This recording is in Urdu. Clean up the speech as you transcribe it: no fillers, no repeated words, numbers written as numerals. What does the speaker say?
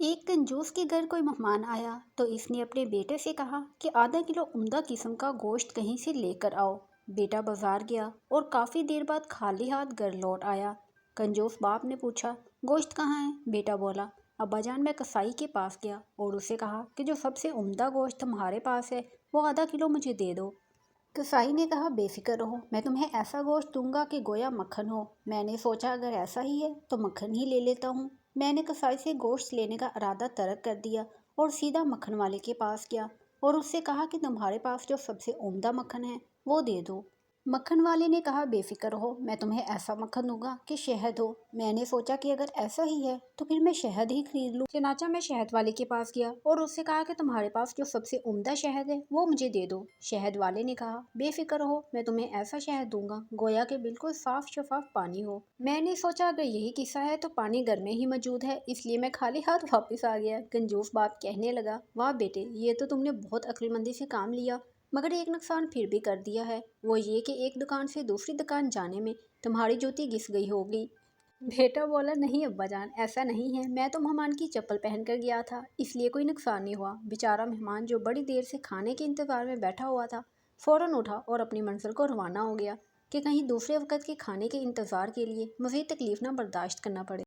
ایک کنجوس کے گھر کوئی مہمان آیا تو اس نے اپنے بیٹے سے کہا کہ آدھا کلو عمدہ قسم کا گوشت کہیں سے لے کر آؤ۔ بیٹا بازار گیا اور کافی دیر بعد خالی ہاتھ گھر لوٹ آیا۔ کنجوس باپ نے پوچھا، گوشت کہاں ہے؟ بیٹا بولا، ابا جان میں کسائی کے پاس گیا اور اسے کہا کہ جو سب سے عمدہ گوشت تمہارے پاس ہے وہ آدھا کلو مجھے دے دو۔ کسائی نے کہا، بے فکر رہو، میں تمہیں ایسا گوشت دوں گا کہ گویا مکھن ہو۔ میں نے سوچا اگر ایسا ہی ہے تو مکھن ہی لے لیتا ہوں۔ میں نے کسائی سے گوشت لینے کا ارادہ ترک کر دیا اور سیدھا مکھن والے کے پاس گیا اور اس سے کہا کہ تمہارے پاس جو سب سے عمدہ مکھن ہے وہ دے دو۔ مکھن والے نے کہا، بے فکر رہو، میں تمہیں ایسا مکھن دوں گا کہ شہد ہو۔ میں نے سوچا کہ اگر ایسا ہی ہے تو پھر میں شہد ہی خرید لوں۔ چنانچہ میں شہد والے کے پاس گیا اور اس سے کہا کہ تمہارے پاس جو سب سے عمدہ شہد ہے وہ مجھے دے دو۔ شہد والے نے کہا، بے فکر رہو، میں تمہیں ایسا شہد دوں گا گویا کہ بالکل صاف شفاف پانی ہو۔ میں نے سوچا اگر یہی قصہ ہے تو پانی گھر میں ہی موجود ہے، اس لیے میں خالی ہاتھ واپس آ گیا۔ کنجوس باپ کہنے لگا، واہ بیٹے، یہ تو تم نے بہت عقل مندی سے کام لیا، مگر ایک نقصان پھر بھی کر دیا ہے، وہ یہ کہ ایک دکان سے دوسری دکان جانے میں تمہاری جوتی گھس گئی ہوگی۔ بیٹا بولا، نہیں ابا جان، ایسا نہیں ہے، میں تو مہمان کی چپل پہن کر گیا تھا، اس لیے کوئی نقصان نہیں ہوا۔ بیچارہ مہمان جو بڑی دیر سے کھانے کے انتظار میں بیٹھا ہوا تھا فوراً اٹھا اور اپنی منزل کو روانہ ہو گیا کہ کہیں دوسرے وقت کے کھانے کے انتظار کے لیے مزید تکلیف نہ برداشت کرنا پڑے۔